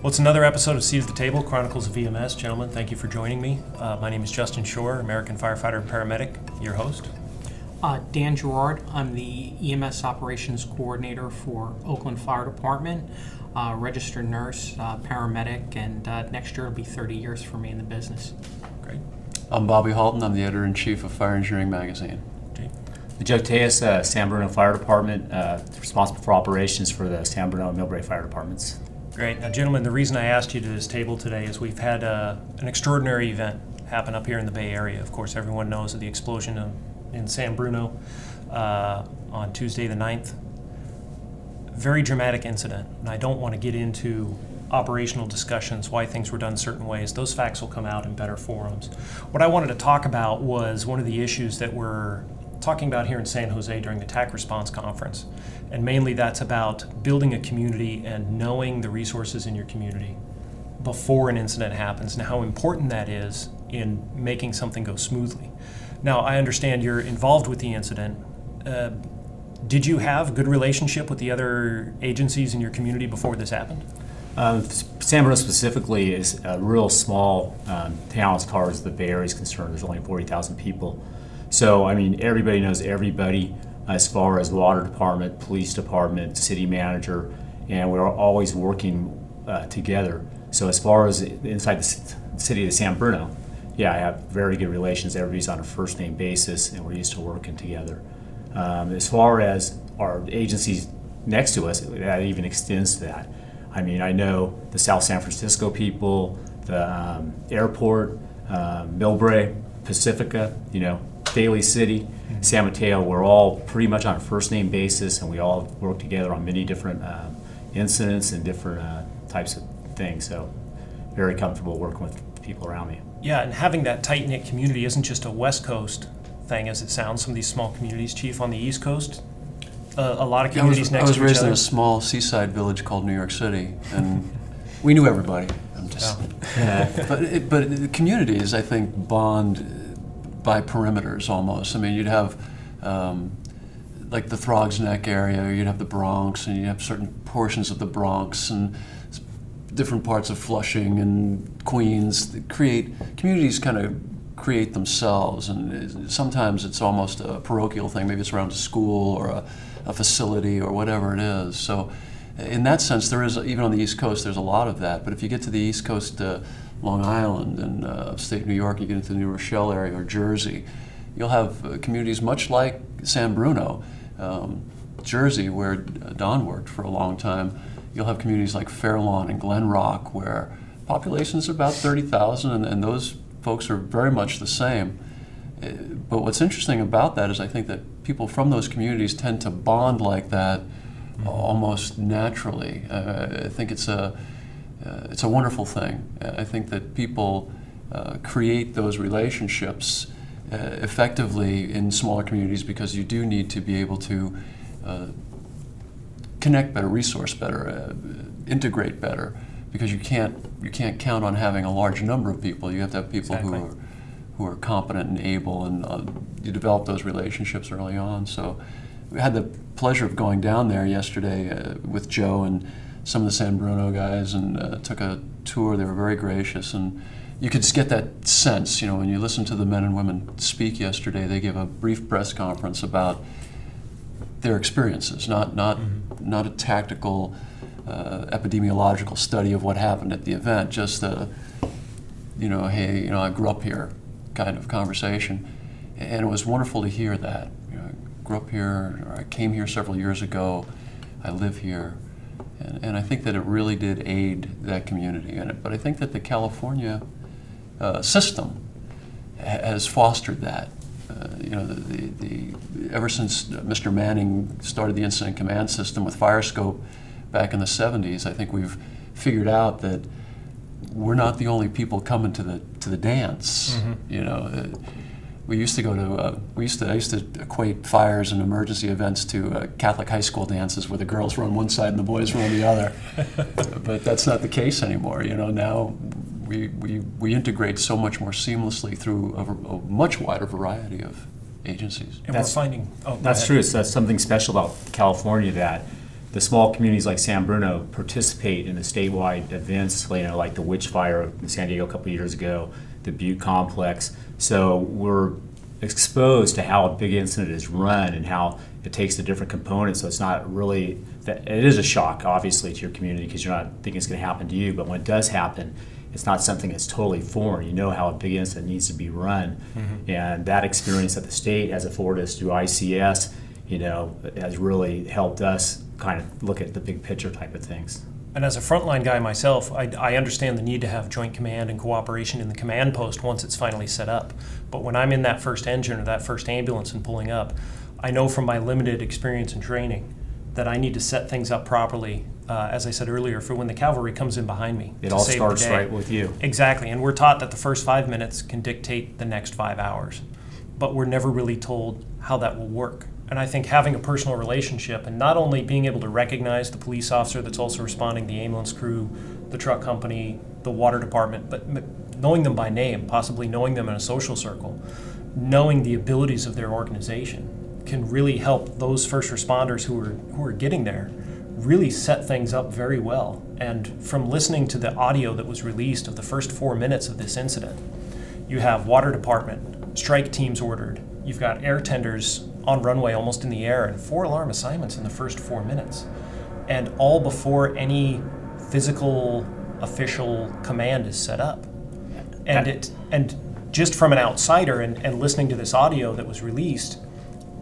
Well, it's another episode of Seat at the Table, Chronicles of EMS. Gentlemen, thank you for joining me. My name is Justin Shore, American firefighter and paramedic, your host. Dan Gerard, I'm the EMS Operations Coordinator for Oakland Fire Department, registered nurse, paramedic, and next year it'll be 30 years for me in the business. Great. I'm Bobby Halton. I'm the editor-in-chief of Fire Engineering Magazine. Jay. Joe Tejas, San Bruno Fire Department, responsible for operations for the San Bruno and Millbrae Fire Departments. Great. Now, gentlemen, the reason I asked you to this table today is we've had an extraordinary event happen up here in the Bay Area. Of course, everyone knows of the explosion in San Bruno on Tuesday the 9th. Very dramatic incident, and I don't want to get into operational discussions, why things were done certain ways. Those facts will come out in better forums. What I wanted to talk about was one of the issues that we're talking about here in San Jose during the TAC Response Conference. And mainly that's about building a community and knowing the resources in your community before an incident happens and how important that is in making something go smoothly. Now, I understand you're involved with the incident. Did you have a good relationship with the other agencies in your community before this happened? San Bruno specifically is a real small town as far as the Bay Area is concerned. There's only 40,000 people. So, I mean, everybody knows everybody as far as water department, police department, city manager, and we're always working together. So as far as inside the city of San Bruno, yeah, I have very good relations. Everybody's on a first name basis, and we're used to working together. As far as our agencies next to us, that even extends to that. I mean, I know the South San Francisco people, the airport, Millbrae, Pacifica, Daly City, San Mateo, we're all pretty much on a first name basis, and we all work together on many different incidents and different types of things. So very comfortable working with people around me. Yeah, and having that tight-knit community isn't just a West Coast thing as it sounds. Some of these small communities, Chief, on the East Coast, a lot of communities next to each other. I was raised in a small seaside village called New York City, and we knew everybody. But the communities, I think, bond by perimeters almost. I mean, you'd have like the Throgs Neck area, or you'd have the Bronx, and you'd have certain portions of the Bronx and different parts of Flushing and Queens that communities kind of create themselves, and sometimes it's almost a parochial thing. Maybe it's around a school or a facility or whatever it is. So in that sense, there is, even on the East Coast, there's a lot of that. But if you get to the East Coast, Long Island and upstate New York, you get into the New Rochelle area or Jersey, you'll have communities much like San Bruno, Jersey, where Don worked for a long time. You'll have communities like Fairlawn and Glen Rock, where populations are about 30,000, and those folks are very much the same. But what's interesting about that is I think that people from those communities tend to bond like that almost naturally. I think it's a wonderful thing. I think that people create those relationships effectively in smaller communities because you do need to be able to connect better, resource better, integrate better, because you can't count on having a large number of people. You have to have people Exactly. who are competent and able, and you develop those relationships early on. So we had the pleasure of going down there yesterday with Joe and some of the San Bruno guys, and took a tour. They were very gracious, and you could just get that sense, when you listen to the men and women speak yesterday. They gave a brief press conference about their experiences, not a tactical epidemiological study of what happened at the event, just hey, I grew up here kind of conversation. And it was wonderful to hear that. I grew up here, or I came here several years ago, I live here. And I think that it really did aid that community in it. But I think that the California system has fostered that. Ever since Mr. Manning started the incident command system with Firescope back in the 70s, I think we've figured out that we're not the only people coming to the dance. We used to go to I used to equate fires and emergency events to Catholic high school dances where the girls were on one side and the boys were on the other. But that's not the case anymore. Now we integrate so much more seamlessly through a much wider variety of agencies. And we're finding... That's true. That's something special about California, that the small communities like San Bruno participate in the statewide events, like the Witch Fire in San Diego a couple of years ago, the Butte Complex. So we're exposed to how a big incident is run and how it takes the different components. So it's not really that it is a shock, obviously, to your community because you're not thinking it's going to happen to you. But when it does happen, it's not something that's totally foreign. You know how a big incident needs to be run, and that experience that the state has afforded us through ICS, has really helped us kind of look at the big picture type of things. And as a frontline guy myself, I understand the need to have joint command and cooperation in the command post once it's finally set up. But when I'm in that first engine or that first ambulance and pulling up, I know from my limited experience and training that I need to set things up properly, as I said earlier, for when the cavalry comes in behind me. It to all save the starts day. right with you. Exactly, and we're taught that the first 5 minutes can dictate the next 5 hours. But we're never really told how that will work. And I think having a personal relationship and not only being able to recognize the police officer that's also responding, the ambulance crew, the truck company, the water department, but knowing them by name, possibly knowing them in a social circle, knowing the abilities of their organization can really help those first responders who are getting there really set things up very well. And from listening to the audio that was released of the first 4 minutes of this incident, you have water department, strike teams ordered, you've got air tenders on runway almost in the air, and 4 alarm assignments in the first 4 minutes. And all before any physical official command is set up. And just from an outsider and listening to this audio that was released,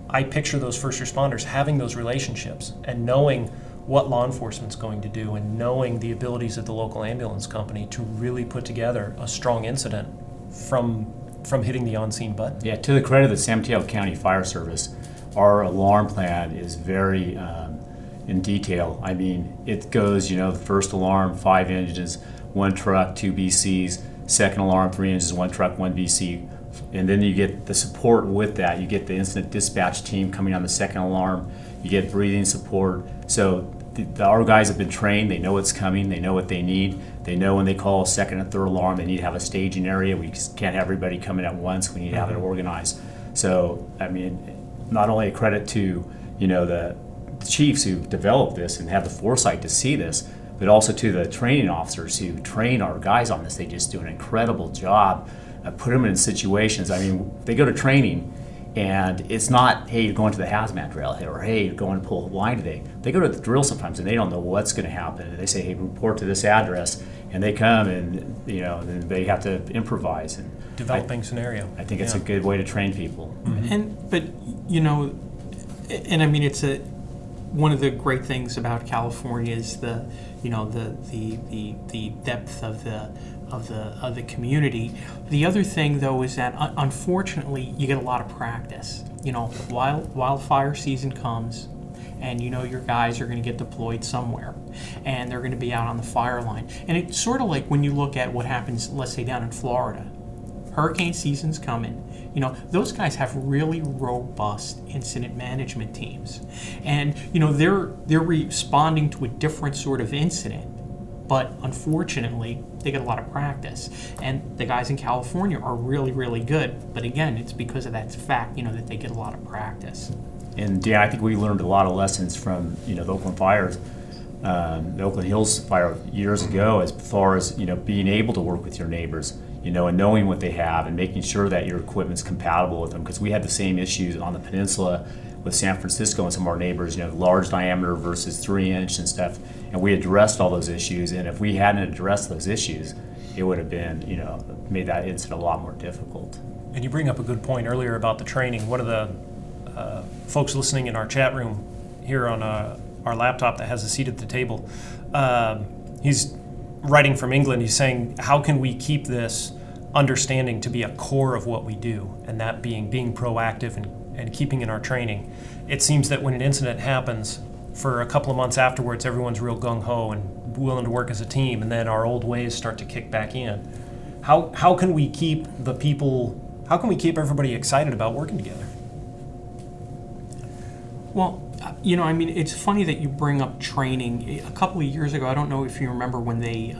I picture those first responders having those relationships and knowing what law enforcement's going to do and knowing the abilities of the local ambulance company to really put together a strong incident from hitting the on-scene button. Yeah, to the credit of the San Mateo County Fire Service, our alarm plan is very in detail. I mean, it goes, the first alarm, 5 engines, 1 truck, 2 BCs, second alarm, 3 engines, 1 truck, 1 BC, and then you get the support with that. You get the incident dispatch team coming on the second alarm, you get breathing support. So our guys have been trained, they know what's coming, they know what they need. They know when they call a second and third alarm, they need to have a staging area. We just can't have everybody coming at once. We need to have it organized. So, I mean, not only a credit to, the chiefs who developed this and have the foresight to see this, but also to the training officers who train our guys on this. They just do an incredible job. Put them in situations. I mean, they go to training, and it's not, hey, you're going to the hazmat drill, or hey, you're going to pull a line today. They go to the drill sometimes, and they don't know what's going to happen. And they say, hey, report to this address, and they come, and and they have to improvise. And Developing scenario. I think it's a good way to train people. But I mean, it's one of the great things about California is the depth of the community. The other thing, though, is that unfortunately you get a lot of practice. Wildfire season comes, and your guys are going to get deployed somewhere, and they're going to be out on the fire line. And it's sort of like when you look at what happens, let's say down in Florida, hurricane season's coming. Those guys have really robust incident management teams, and they're responding to a different sort of incident. But unfortunately, they get a lot of practice. And the guys in California are really, really good. But again, it's because of that fact, that they get a lot of practice. And Dan, I think we learned a lot of lessons from the Oakland fires, the Oakland Hills fire years ago, as far as being able to work with your neighbors, and knowing what they have and making sure that your equipment's compatible with them. Because we had the same issues on the peninsula with San Francisco and some of our neighbors, large diameter versus 3-inch and stuff. And we addressed all those issues. And if we hadn't addressed those issues, it would have been, made that incident a lot more difficult. And you bring up a good point earlier about the training. One of the folks listening in our chat room here on our laptop that has a seat at the table, he's writing from England. He's saying, how can we keep this understanding to be a core of what we do, and that being proactive and keeping in our training. It seems that when an incident happens, for a couple of months afterwards, everyone's real gung-ho and willing to work as a team, and then our old ways start to kick back in. How can we keep everybody excited about working together? Well, it's funny that you bring up training. A couple of years ago, I don't know if you remember when they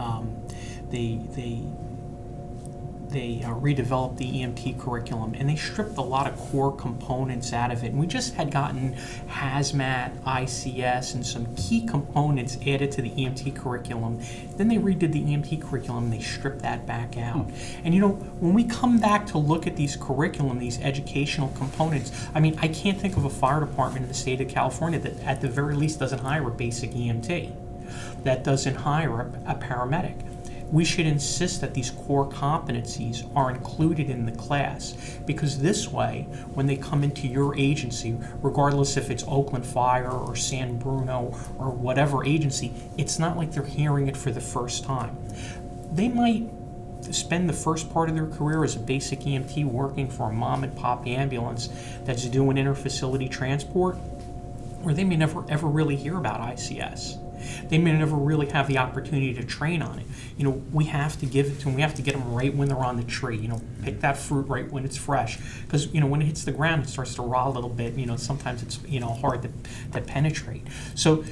redeveloped the EMT curriculum, and they stripped a lot of core components out of it. And we just had gotten hazmat, ICS, and some key components added to the EMT curriculum. Then they redid the EMT curriculum, and they stripped that back out. And when we come back to look at these curriculum, these educational components, I mean, I can't think of a fire department in the state of California that at the very least doesn't hire a basic EMT, that doesn't hire a paramedic. We should insist that these core competencies are included in the class, because this way, when they come into your agency, regardless if it's Oakland Fire or San Bruno or whatever agency, it's not like they're hearing it for the first time. They might spend the first part of their career as a basic EMT working for a mom and pop ambulance that's doing interfacility transport, or they may never ever really hear about ICS. They may never really have the opportunity to train on it. We have to give it to them. We have to get them right when they're on the tree. Pick that fruit right when it's fresh. Because, when it hits the ground, it starts to rot a little bit. Sometimes it's, hard to penetrate. So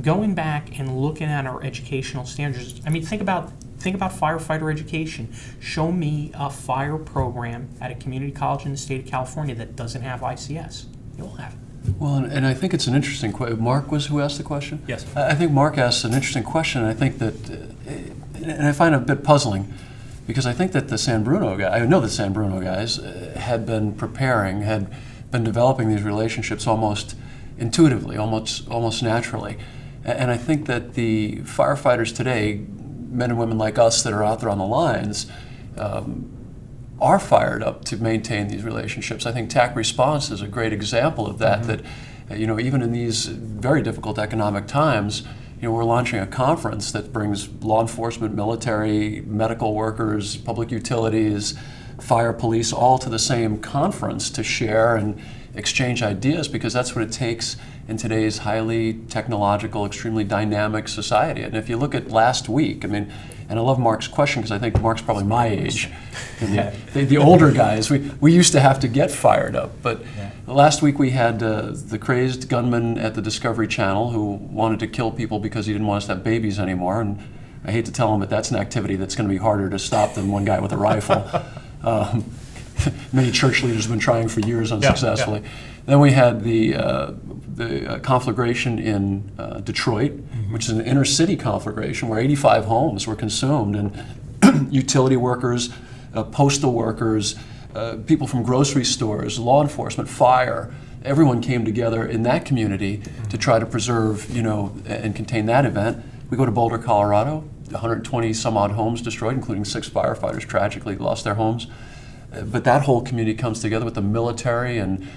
going back and looking at our educational standards, I mean, think about firefighter education. Show me a fire program at a community college in the state of California that doesn't have ICS. You'll have it. Well, and I think it's an interesting question. Mark was who asked the question? Yes. I think Mark asked an interesting question, and I think that, and I find it a bit puzzling, because I think that the San Bruno guy, I know the San Bruno guys had been preparing, had been developing these relationships almost intuitively, almost naturally. And I think that the firefighters today, men and women like us that are out there on the lines, are fired up to maintain these relationships. I think TAC Response is a great example of that, that even in these very difficult economic times, we're launching a conference that brings law enforcement, military, medical workers, public utilities, fire, police, all to the same conference to share and exchange ideas, because that's what it takes in today's highly technological, extremely dynamic society. And if you look at last week, I mean, and I love Mark's question because I think Mark's probably my age. The older guys, we used to have to get fired up. But last week we had the crazed gunman at the Discovery Channel who wanted to kill people because he didn't want us to have babies anymore. And I hate to tell him, but that's an activity that's going to be harder to stop than one guy with a rifle. Many church leaders have been trying for years unsuccessfully. Yeah. Then we had the conflagration in Detroit, which is an inner city conflagration where 85 homes were consumed, and utility workers, postal workers, people from grocery stores, law enforcement, fire, everyone came together in that community to try to preserve, and contain that event. We go to Boulder, Colorado, 120 some odd homes destroyed, including 6 firefighters tragically lost their homes. But that whole community comes together with the military and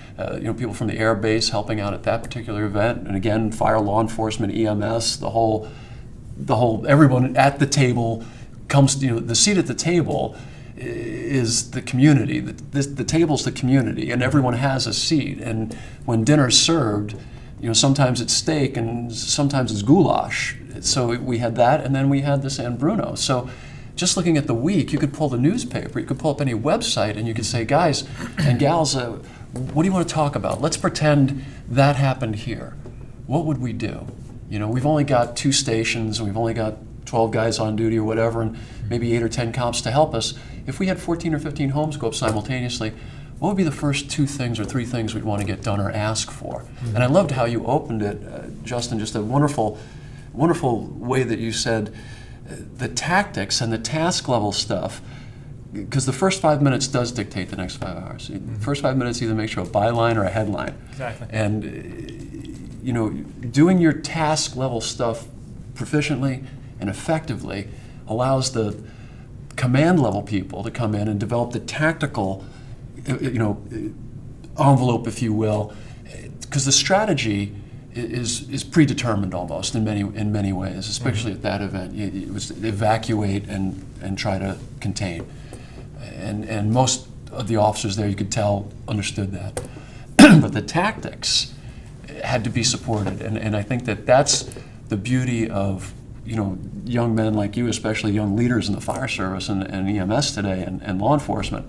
people from the air base helping out at that particular event. And again, fire, law enforcement, EMS, the whole everyone at the table comes. The seat at the table is the community. The table's the community, and everyone has a seat. And when dinner's served, sometimes it's steak and sometimes it's goulash. So we had that, and then we had the San Bruno. So just looking at the week, you could pull the newspaper, you could pull up any website, and you could say, guys and gals, what do you want to talk about? Let's pretend that happened here. What would we do? We've only got 2 stations, and we've only got 12 guys on duty or whatever, and maybe 8 or 10 cops to help us. If we had 14 or 15 homes go up simultaneously, what would be the first 2 things or 3 things we'd want to get done or ask for? Mm-hmm. And I loved how you opened it, Justin, just a wonderful way that you said, the tactics and the task level stuff, because the first 5 minutes does dictate the next 5 hours. The first 5 minutes either makes you a byline or a headline. Exactly. And doing your task level stuff proficiently and effectively allows the command level people to come in and develop the tactical envelope, if you will, because the strategy is predetermined almost in many ways, especially at that event. It was evacuate and try to contain, and most of the officers there, you could tell, understood that. But the tactics had to be supported, and I think that's the beauty of young men like you, especially young leaders in the fire service and EMS today and law enforcement,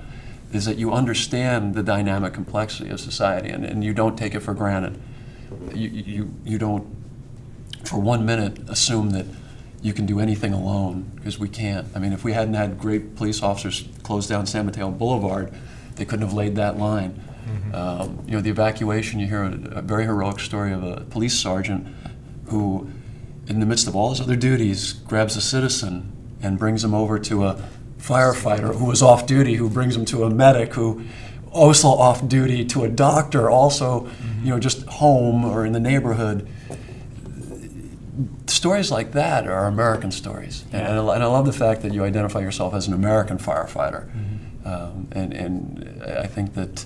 is that you understand the dynamic complexity of society, and you don't take it for granted. You don't for 1 minute assume that you can do anything alone, because we can't. I mean, if we hadn't had great police officers close down San Mateo Boulevard, they couldn't have laid that line. You know, the evacuation, you hear a very heroic story of a police sergeant who, in the midst of all his other duties, grabs a citizen and brings him over to a firefighter who was off duty, who brings him to a medic who also off duty, to a doctor also, you know, just home or in the neighborhood. Stories like that are American stories, and I love the fact that you identify yourself as an American firefighter. And I think that,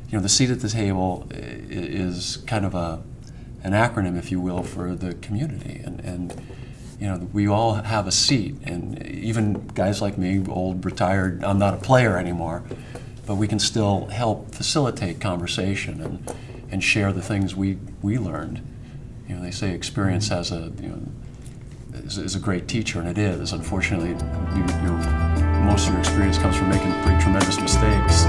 you know, the seat at the table is kind of an acronym, if you will, for the community, and you know, we all have a seat, and even guys like me, old, retired, I'm not a player anymore, but we can still help facilitate conversation and share the things we learned. You know, they say experience has is a great teacher, and it is. Unfortunately, most of your experience comes from making pretty tremendous mistakes.